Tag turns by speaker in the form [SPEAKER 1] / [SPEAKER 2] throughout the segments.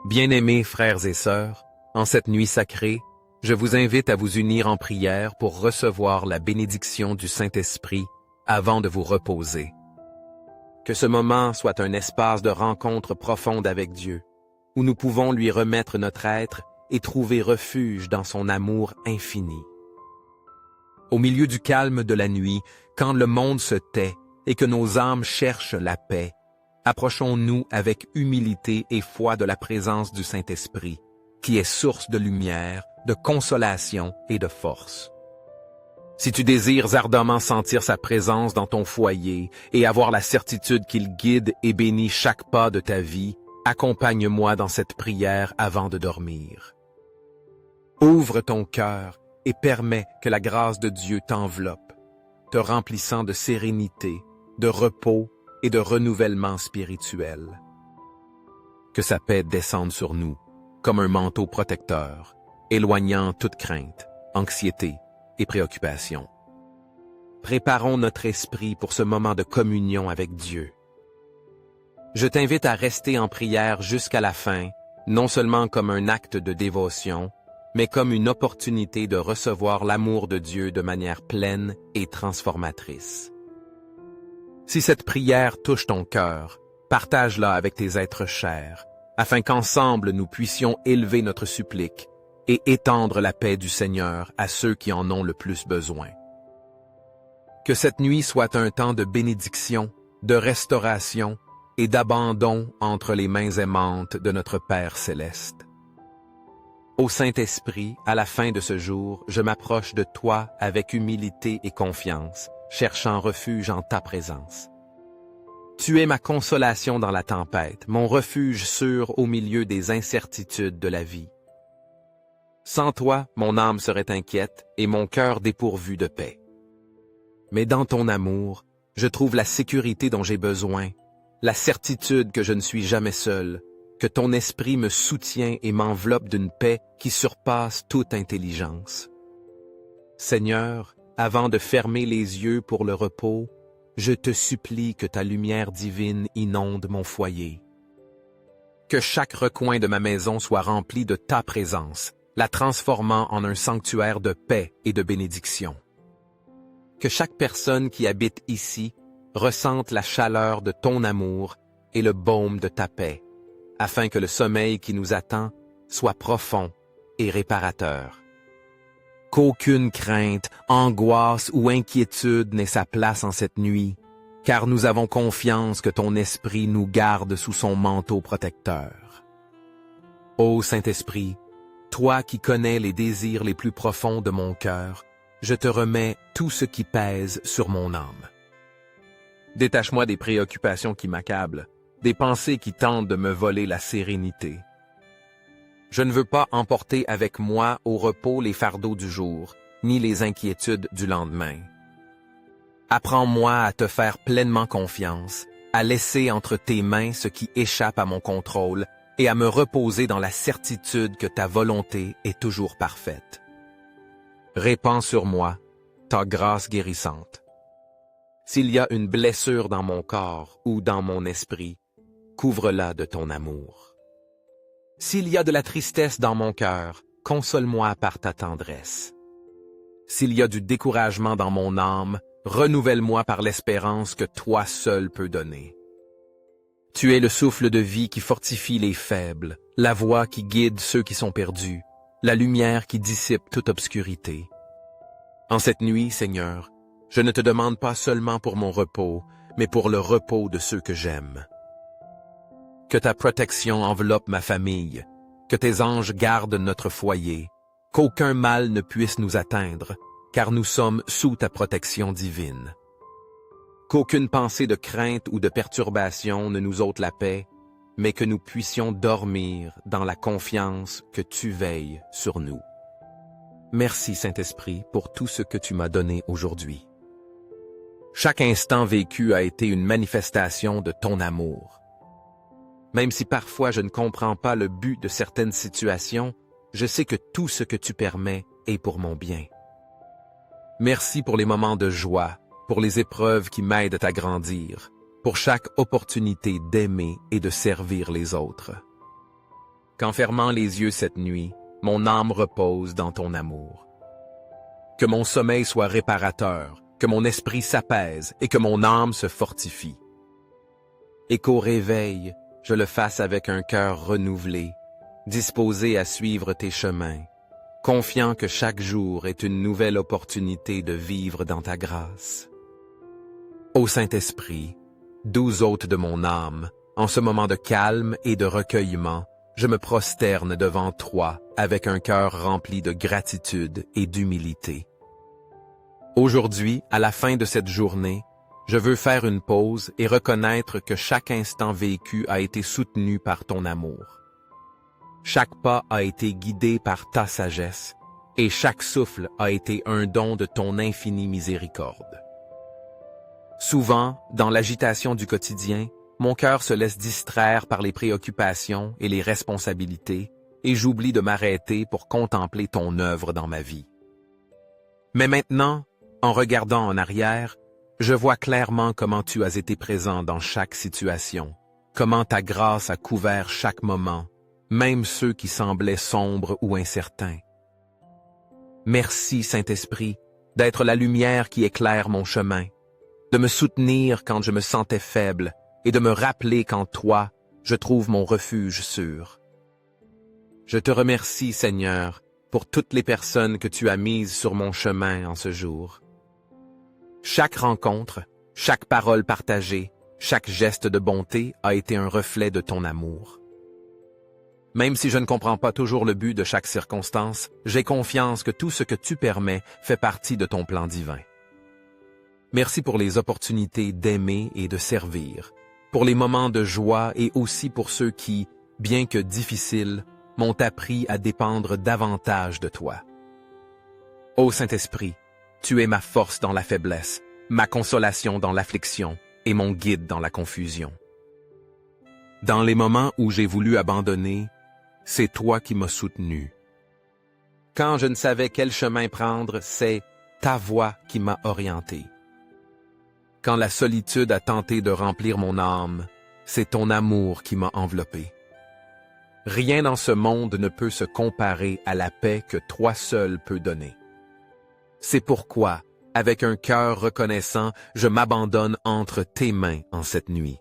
[SPEAKER 1] Bien-aimés frères et sœurs, en cette nuit sacrée, je vous invite à vous unir en prière pour recevoir la bénédiction du Saint-Esprit avant de vous reposer. Que ce moment soit un espace de rencontre profonde avec Dieu, où nous pouvons lui remettre notre être et trouver refuge dans son amour infini. Au milieu du calme de la nuit, quand le monde se tait et que nos âmes cherchent la paix, approchons-nous avec humilité et foi de la présence du Saint-Esprit, qui est source de lumière, de consolation et de force. Si tu désires ardemment sentir sa présence dans ton foyer et avoir la certitude qu'il guide et bénit chaque pas de ta vie, accompagne-moi dans cette prière avant de dormir. Ouvre ton cœur et permets que la grâce de Dieu t'enveloppe, te remplissant de sérénité, de repos et de renouvellement spirituel. Que sa paix descende sur nous, comme un manteau protecteur, éloignant toute crainte, anxiété et préoccupation. Préparons notre esprit pour ce moment de communion avec Dieu. Je t'invite à rester en prière jusqu'à la fin, non seulement comme un acte de dévotion, mais comme une opportunité de recevoir l'amour de Dieu de manière pleine et transformatrice. Si cette prière touche ton cœur, partage-la avec tes êtres chers, afin qu'ensemble nous puissions élever notre supplique et étendre la paix du Seigneur à ceux qui en ont le plus besoin. Que cette nuit soit un temps de bénédiction, de restauration et d'abandon entre les mains aimantes de notre Père céleste. Ô Saint-Esprit, à la fin de ce jour, je m'approche de toi avec humilité et confiance, cherchant refuge en ta présence. Tu es ma consolation dans la tempête, mon refuge sûr au milieu des incertitudes de la vie. Sans toi, mon âme serait inquiète et mon cœur dépourvu de paix. Mais dans ton amour, je trouve la sécurité dont j'ai besoin, la certitude que je ne suis jamais seul, que ton esprit me soutient et m'enveloppe d'une paix qui surpasse toute intelligence. Seigneur, avant de fermer les yeux pour le repos, je te supplie que ta lumière divine inonde mon foyer. Que chaque recoin de ma maison soit rempli de ta présence, la transformant en un sanctuaire de paix et de bénédiction. Que chaque personne qui habite ici ressente la chaleur de ton amour et le baume de ta paix, afin que le sommeil qui nous attend soit profond et réparateur. Qu'aucune crainte, angoisse ou inquiétude n'ait sa place en cette nuit, car nous avons confiance que ton esprit nous garde sous son manteau protecteur. Ô Saint-Esprit, toi qui connais les désirs les plus profonds de mon cœur, je te remets tout ce qui pèse sur mon âme. Détache-moi des préoccupations qui m'accablent, des pensées qui tentent de me voler la sérénité. Je ne veux pas emporter avec moi au repos les fardeaux du jour, ni les inquiétudes du lendemain. Apprends-moi à te faire pleinement confiance, à laisser entre tes mains ce qui échappe à mon contrôle et à me reposer dans la certitude que ta volonté est toujours parfaite. Répands sur moi ta grâce guérissante. S'il y a une blessure dans mon corps ou dans mon esprit, couvre-la de ton amour. S'il y a de la tristesse dans mon cœur, console-moi par ta tendresse. S'il y a du découragement dans mon âme, renouvelle-moi par l'espérance que toi seul peux donner. Tu es le souffle de vie qui fortifie les faibles, la voix qui guide ceux qui sont perdus, la lumière qui dissipe toute obscurité. En cette nuit, Seigneur, je ne te demande pas seulement pour mon repos, mais pour le repos de ceux que j'aime. Que ta protection enveloppe ma famille, que tes anges gardent notre foyer, qu'aucun mal ne puisse nous atteindre, car nous sommes sous ta protection divine. Qu'aucune pensée de crainte ou de perturbation ne nous ôte la paix, mais que nous puissions dormir dans la confiance que tu veilles sur nous. Merci, Saint-Esprit, pour tout ce que tu m'as donné aujourd'hui. Chaque instant vécu a été une manifestation de ton amour. Même si parfois je ne comprends pas le but de certaines situations, je sais que tout ce que tu permets est pour mon bien. Merci pour les moments de joie, pour les épreuves qui m'aident à grandir, pour chaque opportunité d'aimer et de servir les autres. qu'en fermant les yeux cette nuit, mon âme repose dans ton amour. Que mon sommeil soit réparateur, que mon esprit s'apaise et que mon âme se fortifie. Et qu'au réveil, je le fasse avec un cœur renouvelé, disposé à suivre tes chemins, confiant que chaque jour est une nouvelle opportunité de vivre dans ta grâce. Ô Saint-Esprit, doux hôte de mon âme, en ce moment de calme et de recueillement, je me prosterne devant toi avec un cœur rempli de gratitude et d'humilité. Aujourd'hui, à la fin de cette journée, je veux faire une pause et reconnaître que chaque instant vécu a été soutenu par ton amour. Chaque pas a été guidé par ta sagesse et chaque souffle a été un don de ton infinie miséricorde. Souvent, dans l'agitation du quotidien, mon cœur se laisse distraire par les préoccupations et les responsabilités et j'oublie de m'arrêter pour contempler ton œuvre dans ma vie. Mais maintenant, en regardant en arrière, je vois clairement comment tu as été présent dans chaque situation, comment ta grâce a couvert chaque moment, même ceux qui semblaient sombres ou incertains. Merci, Saint-Esprit, d'être la lumière qui éclaire mon chemin, de me soutenir quand je me sentais faible et de me rappeler qu'en toi, je trouve mon refuge sûr. Je te remercie, Seigneur, pour toutes les personnes que tu as mises sur mon chemin en ce jour. Chaque rencontre, chaque parole partagée, chaque geste de bonté a été un reflet de ton amour. Même si je ne comprends pas toujours le but de chaque circonstance, j'ai confiance que tout ce que tu permets fait partie de ton plan divin. Merci pour les opportunités d'aimer et de servir, pour les moments de joie et aussi pour ceux qui, bien que difficiles, m'ont appris à dépendre davantage de toi. Ô Saint-Esprit, tu es ma force dans la faiblesse, ma consolation dans l'affliction et mon guide dans la confusion. Dans les moments où j'ai voulu abandonner, c'est toi qui m'as soutenu. Quand je ne savais quel chemin prendre, c'est ta voix qui m'a orienté. Quand la solitude a tenté de remplir mon âme, c'est ton amour qui m'a enveloppé. Rien dans ce monde ne peut se comparer à la paix que toi seul peux donner. C'est pourquoi, avec un cœur reconnaissant, je m'abandonne entre tes mains en cette nuit.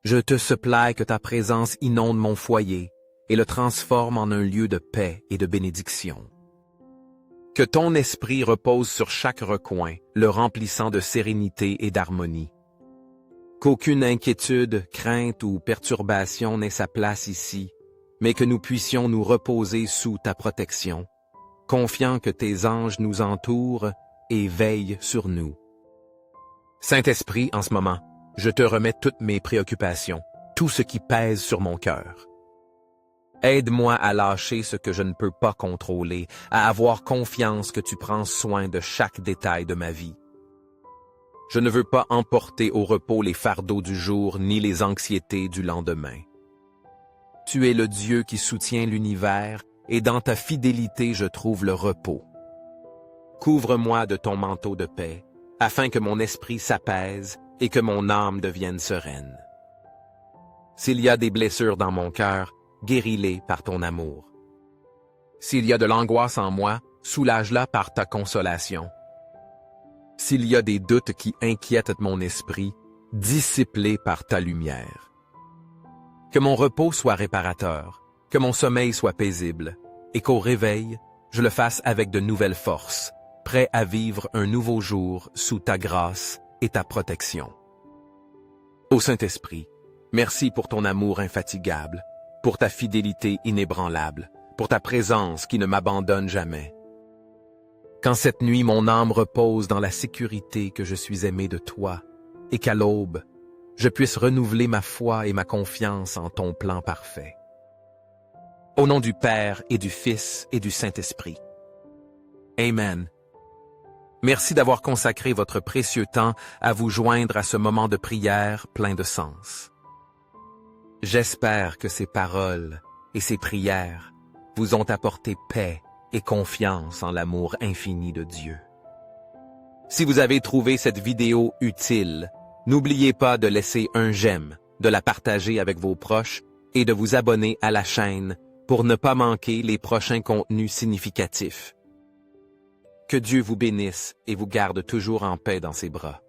[SPEAKER 1] Je te supplie que ta présence inonde mon foyer et le transforme en un lieu de paix et de bénédiction. Que ton esprit repose sur chaque recoin, le remplissant de sérénité et d'harmonie. Qu'aucune inquiétude, crainte ou perturbation n'ait sa place ici, mais que nous puissions nous reposer sous ta protection, confiant que tes anges nous entourent et veillent sur nous. Saint-Esprit, en ce moment, je te remets toutes mes préoccupations, tout ce qui pèse sur mon cœur. Aide-moi à lâcher ce que je ne peux pas contrôler, à avoir confiance que tu prends soin de chaque détail de ma vie. Je ne veux pas emporter au repos les fardeaux du jour ni les anxiétés du lendemain. Tu es le Dieu qui soutient l'univers et dans ta fidélité je trouve le repos. Couvre-moi de ton manteau de paix, afin que mon esprit s'apaise et que mon âme devienne sereine. S'il y a des blessures dans mon cœur, guéris-les par ton amour. S'il y a de l'angoisse en moi, soulage-la par ta consolation. S'il y a des doutes qui inquiètent mon esprit, dissipe-les par ta lumière. Que mon repos soit réparateur, que mon sommeil soit paisible, et qu'au réveil, je le fasse avec de nouvelles forces, prêt à vivre un nouveau jour sous ta grâce et ta protection. Ô Saint-Esprit, merci pour ton amour infatigable, pour ta fidélité inébranlable, pour ta présence qui ne m'abandonne jamais. Quand cette nuit mon âme repose dans la sécurité que je suis aimé de toi, et qu'à l'aube, je puisse renouveler ma foi et ma confiance en ton plan parfait. Au nom du Père et du Fils et du Saint-Esprit. Amen. Merci d'avoir consacré votre précieux temps à vous joindre à ce moment de prière plein de sens. J'espère que ces paroles et ces prières vous ont apporté paix et confiance en l'amour infini de Dieu. Si vous avez trouvé cette vidéo utile, n'oubliez pas de laisser un j'aime, de la partager avec vos proches et de vous abonner à la chaîne pour ne pas manquer les prochains contenus significatifs. Que Dieu vous bénisse et vous garde toujours en paix dans ses bras.